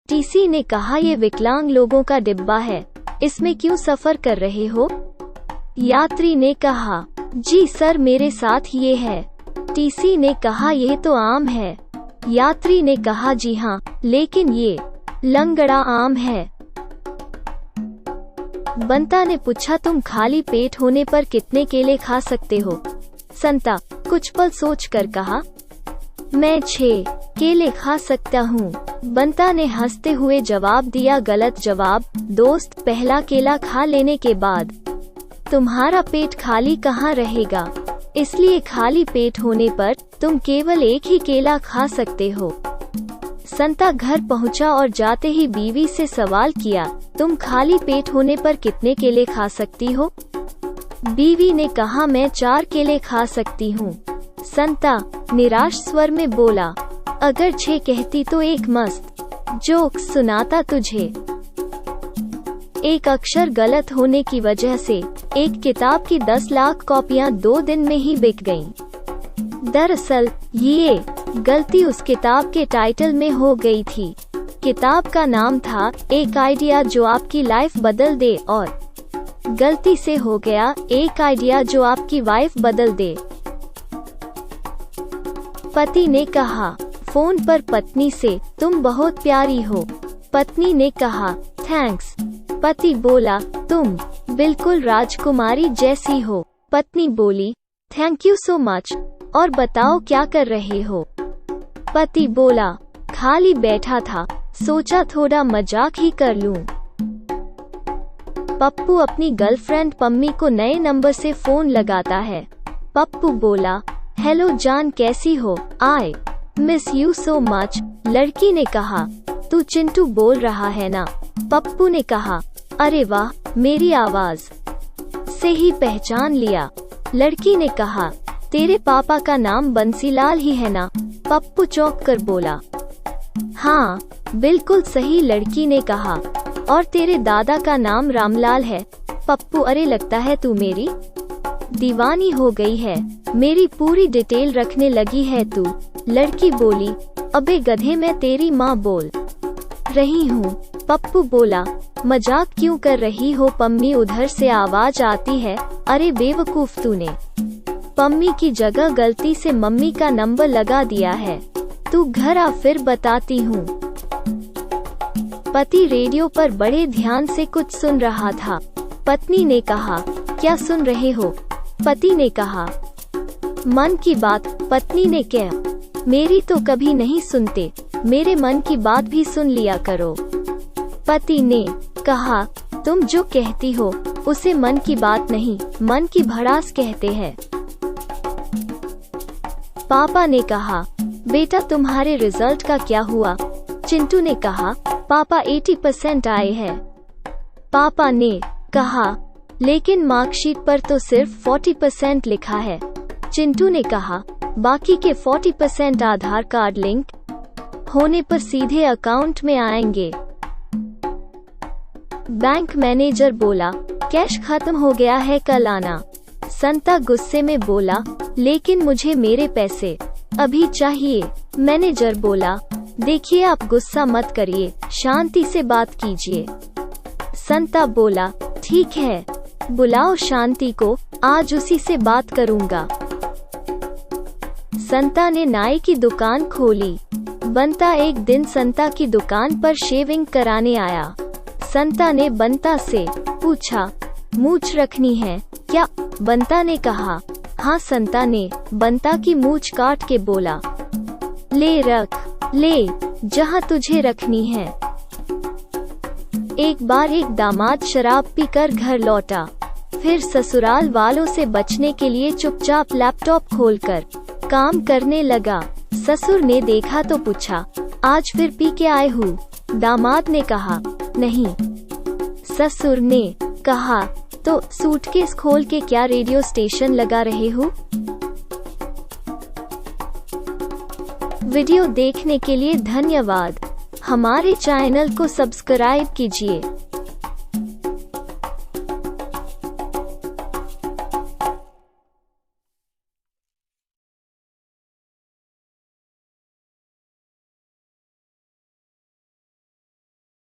TC ने कहा, ये विकलांग लोगों का डिब्बा है, इसमें क्यों सफर कर रहे हो? यात्री ने कहा, जी सर मेरे साथ ये है। टीसी ने कहा, यह तो आम है। यात्री ने कहा, जी हाँ, लेकिन ये लंगड़ा आम है। बंता ने पूछा, तुम खाली पेट होने पर कितने केले खा सकते हो? संता कुछ पल सोचकर कहा, मैं 6 केले खा सकता हूँ। बंता ने हंसते हुए जवाब दिया, गलत जवाब दोस्त, पहला केला खा लेने के बाद तुम्हारा पेट खाली कहाँ रहेगा, इसलिए खाली पेट होने पर तुम केवल एक ही केला खा सकते हो। संता घर पहुंचा और जाते ही बीवी से सवाल किया, तुम खाली पेट होने पर कितने केले खा सकती हो? बीवी ने कहा, मैं 4 केले खा सकती हूँ। संता निराश स्वर में बोला, अगर 6 कहती तो एक मस्त जोक सुनाता तुझे। एक अक्षर गलत होने की वजह से एक किताब की 10 लाख कॉपियां 2 दिन में ही बिक गईं। दरअसल ये गलती उस किताब के टाइटल में हो गई थी। किताब का नाम था एक आइडिया जो आपकी लाइफ बदल दे, और गलती से हो गया एक आइडिया जो आपकी वाइफ बदल दे। पति ने कहा फोन पर पत्नी से, तुम बहुत प्यारी हो। पत्नी ने कहा, थैंक्स। पति बोला, तुम बिल्कुल राजकुमारी जैसी हो। पत्नी बोली, थैंक यू सो मच। और बताओ क्या कर रहे हो? पति बोला, खाली बैठा था, सोचा थोड़ा मजाक ही कर लूं। पप्पू अपनी गर्लफ्रेंड पम्मी को नए नंबर से फोन लगाता है। पप्पू बोला, हेलो जान, कैसी हो? I miss you so much. लड़की ने कहा, तू चिंटू बोल रहा है ना? पप्पू ने कहा, अरे वाह, मेरी आवाज से ही पहचान लिया। लड़की ने कहा, तेरे पापा का नाम बंसीलाल ही है ना? पप्पू चौंक कर बोला, हाँ बिल्कुल सही। लड़की ने कहा, और तेरे दादा का नाम रामलाल है? पप्पू, अरे लगता है तू मेरी दीवानी हो गई है, मेरी पूरी डिटेल रखने लगी है तू। लड़की बोली, अबे गधे, मैं तेरी माँ बोल रही हूँ। पप्पू बोला, मजाक क्यों कर रही हो? पम्मी उधर से आवाज आती है, अरे बेवकूफ, तूने पम्मी की जगह गलती से मम्मी का नंबर लगा दिया है। तू घर आ, फिर बताती हूँ। पति रेडियो पर बड़े ध्यान से कुछ सुन रहा था। पत्नी ने कहा, क्या सुन रहे हो? पति ने कहा, मन की बात। पत्नी ने कहा, मेरी तो कभी नहीं सुनते, मेरे मन की बात भी सुन लिया करो। पति ने कहा, तुम जो कहती हो उसे मन की बात नहीं, मन की भड़ास कहते हैं। पापा ने कहा, बेटा तुम्हारे रिजल्ट का क्या हुआ? चिंटू ने कहा, पापा 80% आए हैं। पापा ने कहा, लेकिन मार्कशीट पर तो सिर्फ 40% लिखा है। चिंटू ने कहा, बाकी के 40% आधार कार्ड लिंक होने पर सीधे अकाउंट में आएंगे। बैंक मैनेजर बोला, कैश खत्म हो गया है, कल आना। संता गुस्से में बोला, लेकिन मुझे मेरे पैसे अभी चाहिए। मैनेजर बोला, देखिए आप गुस्सा मत करिए, शांति से बात कीजिए। संता बोला, ठीक है, बुलाओ शांति को, आज उसी से बात करूंगा। संता ने नाई की दुकान खोली। बंता एक दिन संता की दुकान पर शेविंग कराने आया। संता ने बंता से पूछा, मूंछ रखनी है क्या? बंता ने कहा, हाँ। संता ने बंता की मूंछ काट के बोला, ले रख, ले जहाँ तुझे रखनी है। एक बार एक दामाद शराब पीकर घर लौटा, फिर ससुराल वालों से बचने के लिए चुपचाप लैपटॉप खोलकर काम करने लगा। ससुर ने देखा तो पूछा, आज फिर पी के आए हूँ? दामाद ने कहा, नहीं। ससुर ने कहा, तो सूटकेस खोल के क्या रेडियो स्टेशन लगा रहे हो? वीडियो देखने के लिए धन्यवाद। हमारे चैनल को सब्सक्राइब कीजिए।